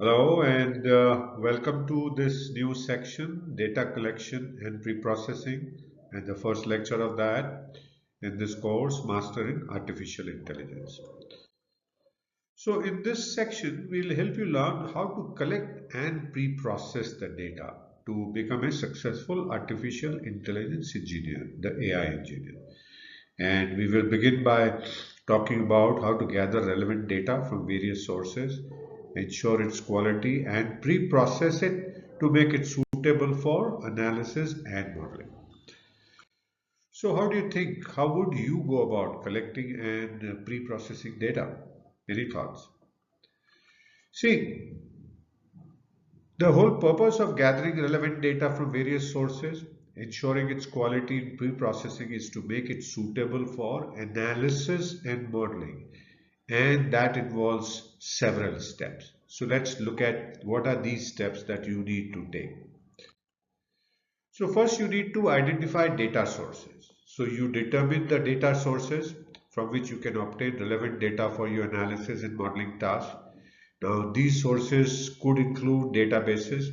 Hello and welcome to this new section, data collection and pre-processing, and the first lecture of that in this course, Mastering Artificial Intelligence. So in this section, we'll help you learn how to collect and pre-process the data to become a successful artificial intelligence engineer, the AI engineer. And we will begin by talking about how to gather relevant data from various sources, ensure its quality, and pre-process it to make it suitable for analysis and modeling. So, how do you think? How would you go about collecting and pre-processing data? Any thoughts? See, the whole purpose of gathering relevant data from various sources, ensuring its quality in pre-processing is to make it suitable for analysis and modeling. And that involves several steps. So let's look at what are these steps that you need to take. So first you need to identify data sources. So you determine the data sources from which you can obtain relevant data for your analysis and modeling tasks. Now, these sources could include databases,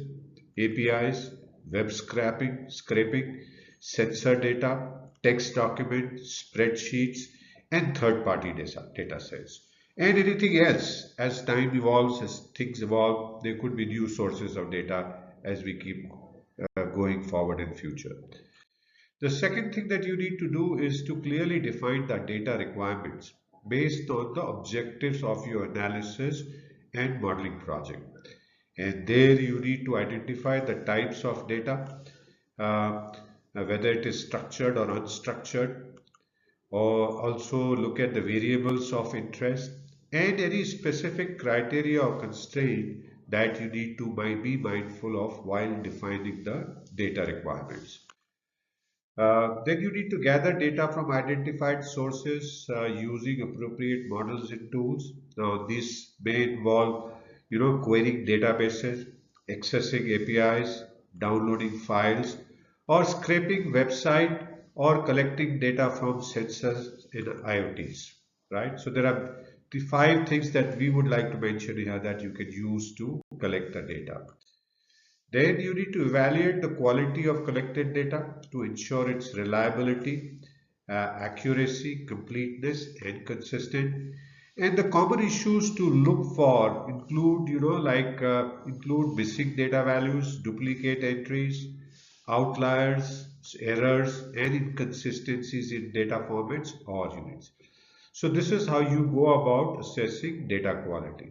APIs, web scraping, sensor data, text documents, spreadsheets, and third-party data sets. And anything else, as time evolves, as things evolve, there could be new sources of data as we keep going forward in future. The second thing that you need to do is to clearly define the data requirements based on the objectives of your analysis and modeling project. And there you need to identify the types of data, whether it is structured or unstructured, or also look at the variables of interest and any specific criteria or constraint that you need to be mindful of while defining the data requirements. Then you need to gather data from identified sources using appropriate models and tools. Now, this may involve, querying databases, accessing APIs, downloading files, or scraping website or collecting data from sensors in IoTs, right? So there are the five things that we would like to mention here that you can use to collect the data. Then you need to evaluate the quality of collected data to ensure its reliability, accuracy, completeness, and consistent. And the common issues to look for include, include missing data values, duplicate entries, outliers, errors, and inconsistencies in data formats or units. So this is how you go about assessing data quality.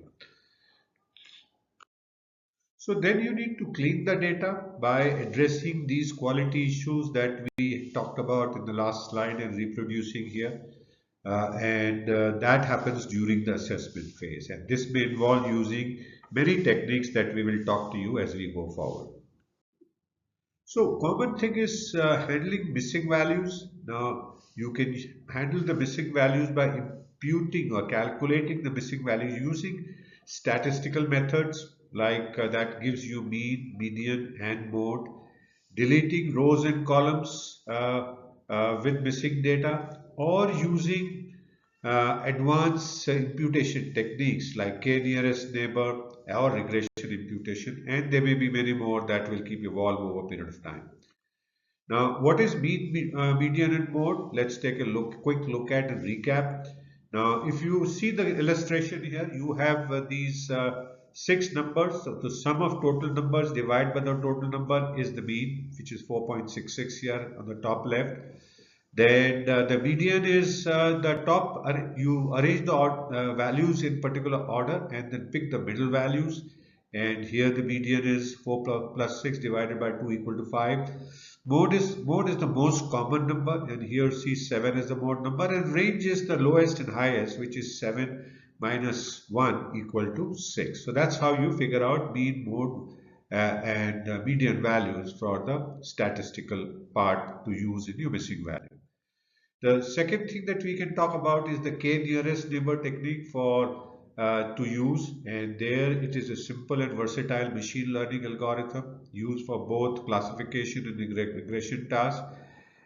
So then you need to clean the data by addressing these quality issues that we talked about in the last slide and reproducing here. And that happens during the assessment phase. And this may involve using many techniques that we will talk to you as we go forward. So common thing is handling missing values. Now you can handle the missing values by imputing or calculating the missing values using statistical methods like that gives you mean, median and mode, deleting rows and columns with missing data or using advanced imputation techniques like k-nearest neighbor or regression imputation, and there may be many more that will keep evolve over a period of time. Now, what is median and mode? Let's take a quick look at and recap. Now, if you see the illustration here, you have these six numbers. So the sum of total numbers divided by the total number is the mean, which is 4.66 here on the top left. Then the median is the top. You arrange the values in particular order and then pick the middle values. And here the median is 4 plus 6 divided by 2 equal to 5. Mode is the most common number, and here see 7 is the mode number, and range is the lowest and highest, which is 7 minus 1 equal to 6. So that's how you figure out mean, mode, and median values for the statistical part to use in your missing value. The second thing that we can talk about is the k-nearest neighbor technique for to use, and there it is a simple and versatile machine learning algorithm used for both classification and regression tasks,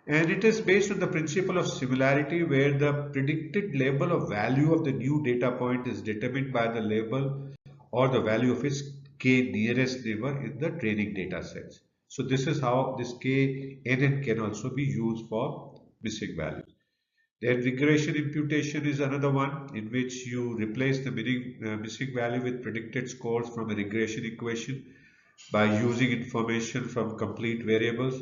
and it is based on the principle of similarity where the predicted label of value of the new data point is determined by the label or the value of its k nearest neighbor in the training data sets. So this is how this knn can also be used for missing values. Then regression imputation is another one in which you replace the missing value with predicted scores from a regression equation by using information from complete variables.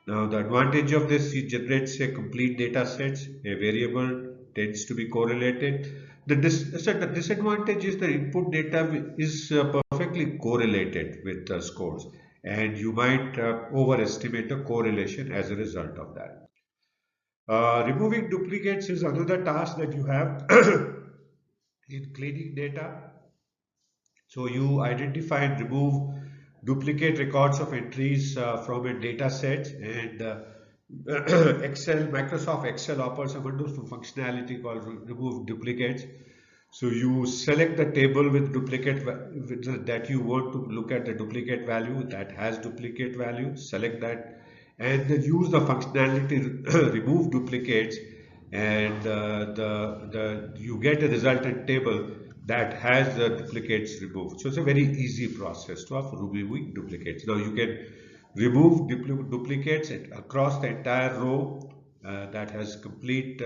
Now, the advantage of this, it generates a complete data sets. A variable tends to be correlated. The disadvantage is the input data is perfectly correlated with the scores, and you might overestimate the correlation as a result of that. Removing duplicates is another task that you have in cleaning data. So you identify and remove duplicate records of entries from a data set, and Microsoft Excel offers a wonderful functionality called remove duplicates. So you select the table with that you want to look at the duplicate value that has duplicate value, select that, and then use the functionality to remove duplicates, and you get a resultant table that has the duplicates removed. So it's a very easy process of removing duplicates. Now you can remove duplicates across the entire row that has complete,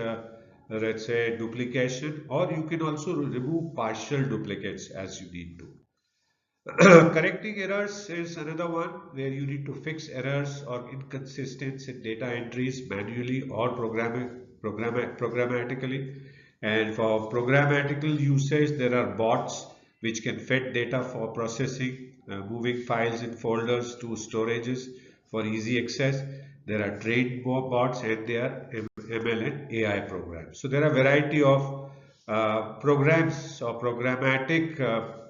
let's say, duplication, or you can also remove partial duplicates as you need to. Correcting errors is another one where you need to fix errors or inconsistencies in data entries manually or programmatically. And for programmatical usage, there are bots which can fetch data for processing, moving files in folders to storages for easy access. There are trained bots, and there are ML and AI programs. So there are a variety of programs or programmatic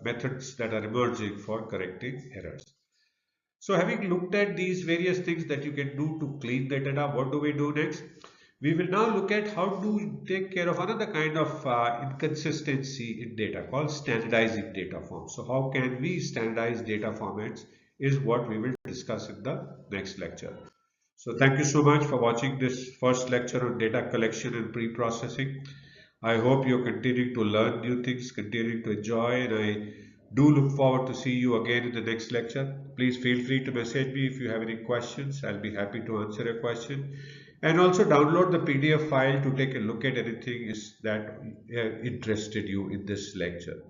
methods that are emerging for correcting errors. So having looked at these various things that you can do to clean the data, what do we do next? We will now look at how to take care of another kind of inconsistency in data called standardizing data forms. So how can we standardize data formats is what we will discuss in the next lecture. So thank you so much for watching this first lecture on data collection and pre-processing. I hope you're continuing to learn new things, continuing to enjoy, and I do look forward to see you again in the next lecture. Please feel free to message me if you have any questions. I'll be happy to answer a question. And also download the PDF file to take a look at anything that interested you in this lecture.